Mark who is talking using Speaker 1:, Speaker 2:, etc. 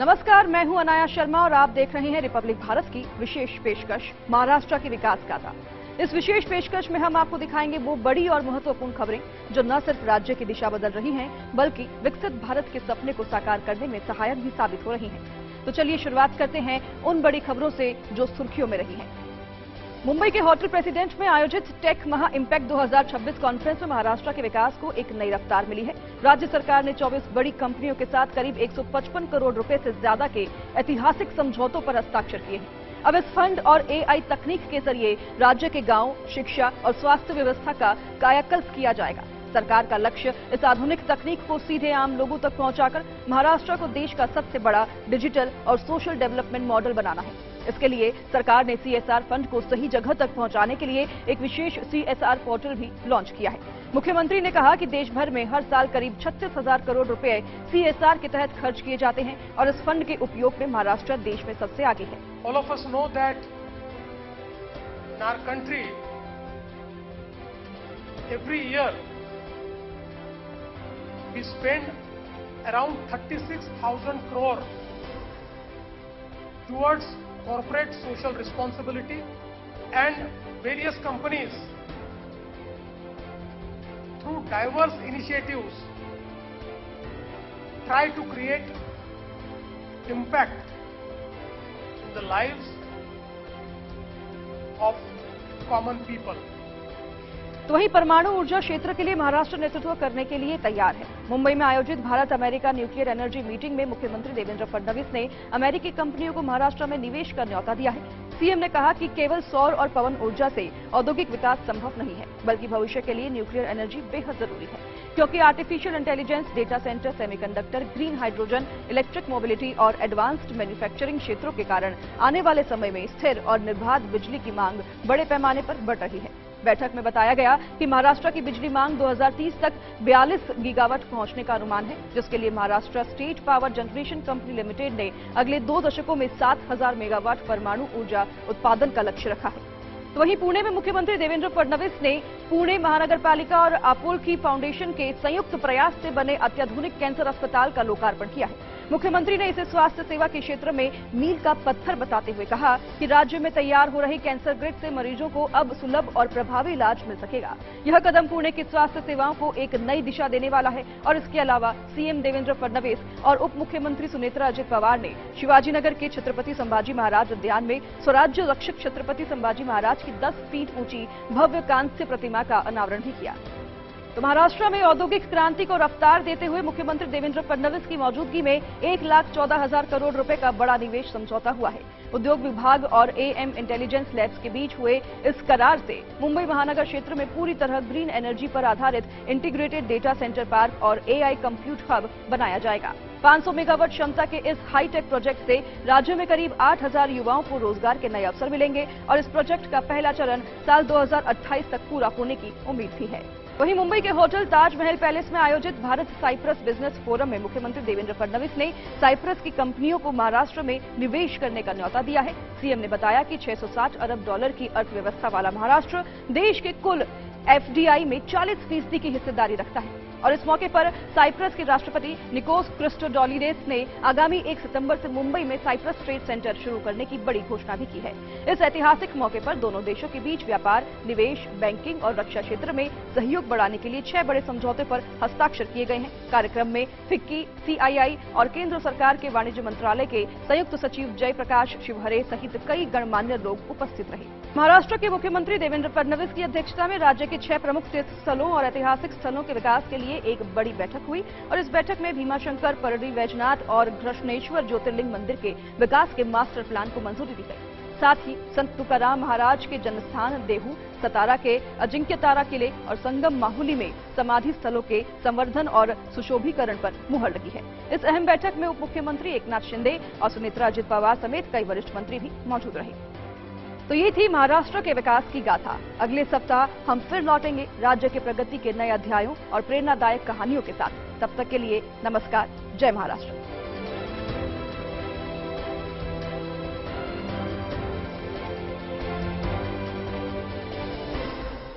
Speaker 1: नमस्कार, मैं हूं अनाया शर्मा और आप देख रहे हैं रिपब्लिक भारत की विशेष पेशकश महाराष्ट्र की विकास गाथा। इस विशेष पेशकश में हम आपको दिखाएंगे वो बड़ी और महत्वपूर्ण खबरें जो न सिर्फ राज्य की दिशा बदल रही हैं, बल्कि विकसित भारत के सपने को साकार करने में सहायक भी साबित हो रही हैं। तो चलिए शुरुआत करते हैं उन बड़ी खबरों से जो सुर्खियों में रही हैं। मुंबई के होटल प्रेसिडेंट में आयोजित टेक महा इम्पैक्ट 2026 कॉन्फ्रेंस में महाराष्ट्र के विकास को एक नई रफ्तार मिली है। राज्य सरकार ने 24 बड़ी कंपनियों के साथ करीब 155 करोड़ रुपए से ज्यादा के ऐतिहासिक समझौतों पर हस्ताक्षर किए हैं। अब इस फंड और एआई तकनीक के जरिए राज्य के गांव, शिक्षा और स्वास्थ्य व्यवस्था का कायाकल्प किया जाएगा। सरकार का लक्ष्य इस आधुनिक तकनीक को सीधे आम लोगों तक पहुंचाकर महाराष्ट्र को देश का सबसे बड़ा डिजिटल और सोशल डेवलपमेंट मॉडल बनाना है। इसके लिए सरकार ने सीएसआर फंड को सही जगह तक पहुंचाने के लिए एक विशेष सीएसआर पोर्टल भी लॉन्च किया है। मुख्यमंत्री ने कहा कि देश भर में हर साल करीब 36,000 करोड़ रुपए सीएसआर के तहत खर्च किए जाते हैं और इस फंड के उपयोग में महाराष्ट्र देश में सबसे आगे है।
Speaker 2: All of us know that in our country every year we spend around 36,000 crore towards corporate social responsibility, and various companies through diverse initiatives try to create impact in the lives of common people.
Speaker 1: तो वहीं परमाणु ऊर्जा क्षेत्र के लिए महाराष्ट्र नेतृत्व करने के लिए तैयार है। मुंबई में आयोजित Bharat America nuclear energy meeting में मुख्यमंत्री देवेंद्र फडणवीस ने अमेरिकी कंपनियों को महाराष्ट्र में निवेश का न्यौता दिया है। सीएम ने कहा कि केवल सौर और पवन ऊर्जा से औद्योगिक विकास संभव नहीं है, बल्कि भविष्य के लिए न्यूक्लियर एनर्जी बेहद जरूरी है, क्योंकि artificial intelligence, data centre, semiconductor, green hydrogen, electric mobility और एडवांस्ड मैन्युफैक्चरिंग क्षेत्रों के कारण आने वाले समय में स्थिर और निर्बाध बिजली की मांग बड़े पैमाने पर बढ़ रही है। बैठक में बताया गया कि महाराष्ट्र की बिजली मांग 2030 तक 42 गीगावाट पहुंचने का अनुमान है, जिसके लिए Maharashtra state power generation company limited ने अगले 2 दशकों में 7,000 मेगावाट परमाणु ऊर्जा उत्पादन का लक्ष्य रखा है। तो वहीं पुणे में मुख्यमंत्री देवेंद्र फडणवीस ने पुणे महानगरपालिका और आपुल्की फाउंडेशन के संयुक्त प्रयास से बने अत्याधुनिक कैंसर अस्पताल का लोकार्पण किया है। मुख्यमंत्री ने इसे स्वास्थ्य सेवा के क्षेत्र में मील का पत्थर बताते हुए कहा कि राज्य में तैयार हो रही कैंसर ग्रिड से मरीजों को अब सुलभ और प्रभावी इलाज मिल सकेगा। यह कदम पुणे की स्वास्थ्य सेवाओं को एक नई दिशा देने वाला है और इसके अलावा सीएम देवेंद्र फडणवीस और उप मुख्यमंत्री सुनेत्रा अजित पवार ने शिवाजीनगर के छत्रपति संभाजी महाराज उद्यान में स्वराज्य रक्षक छत्रपति संभाजी महाराज की 10 फीट ऊंची भव्य कांस्य प्रतिमा का अनावरण भी किया। तो महाराष्ट्र में औद्योगिक क्रांति को रफ्तार देते हुए मुख्यमंत्री देवेंद्र फडणवीस की मौजूदगी में 1,14,000 करोड़ रुपए का बड़ा निवेश समझौता हुआ है। उद्योग विभाग और एएम इंटेलिजेंस लैब्स के बीच हुए इस करार से मुंबई महानगर क्षेत्र में पूरी तरह ग्रीन एनर्जी पर आधारित इंटीग्रेटेड डेटा सेंटर पार्क और एआई कंप्यूट हब बनाया जाएगा। 500 मेगावाट क्षमता के इस हाईटेक प्रोजेक्ट से राज्य में करीब 8,000 युवाओं को रोजगार के नए अवसर मिलेंगे और इस प्रोजेक्ट का पहला चरण साल 2028 तक पूरा होने की उम्मीद भी है। वहीं मुंबई के होटल ताजमहल पैलेस में आयोजित भारत साइप्रस बिजनेस फोरम में मुख्यमंत्री देवेंद्र फडणवीस ने साइप्रस की कंपनियों को महाराष्ट्र में निवेश करने का न्यौता दिया है। सीएम ने बताया कि 660 अरब डॉलर की अर्थव्यवस्था वाला महाराष्ट्र देश के कुल एफडीआई में 40% की हिस्सेदारी रखता है और इस मौके पर साइप्रस के राष्ट्रपति निकोस क्रिस्टोडोलिडेस ने आगामी 1 सितंबर से मुंबई में साइप्रस ट्रेड सेंटर शुरू करने की बड़ी घोषणा भी की है। इस ऐतिहासिक मौके पर दोनों देशों के बीच व्यापार, निवेश, बैंकिंग और रक्षा क्षेत्र में सहयोग बढ़ाने के लिए 6 बड़े समझौते पर हस्ताक्षर किए गए हैं। कार्यक्रम में फिक्की, सीआईआई और केंद्र सरकार के वाणिज्य मंत्रालय के संयुक्त सचिव जयप्रकाश शिवहरे सहित कई गणमान्य लोग उपस्थित रहे। महाराष्ट्र के मुख्यमंत्री देवेंद्र फडणवीस की अध्यक्षता में राज्य के 6 प्रमुख तीर्थ स्थलों और ऐतिहासिक स्थलों के विकास के लिए एक बड़ी बैठक हुई और इस बैठक में भीमाशंकर, परडी वैजनाथ और घृष्णेश्वर ज्योतिर्लिंग मंदिर के विकास के मास्टर प्लान को मंजूरी दी गई। साथ ही संत तुकाराम महाराज के जन्मस्थान देहू, सतारा के अजिंक्य तारा किले और संगम माहुली में समाधि स्थलों के संवर्धन और सुशोभीकरण पर मुहर लगी है। इस अहम बैठक में उप मुख्यमंत्री एकनाथ शिंदे और सुनेत्रा अजित पवार समेत कई वरिष्ठ मंत्री भी मौजूद रहे। तो ये थी महाराष्ट्र के विकास की गाथा। अगले सप्ताह हम फिर लौटेंगे राज्य के प्रगति के नए अध्यायों और प्रेरणादायक कहानियों के साथ। तब तक के लिए नमस्कार, जय महाराष्ट्र।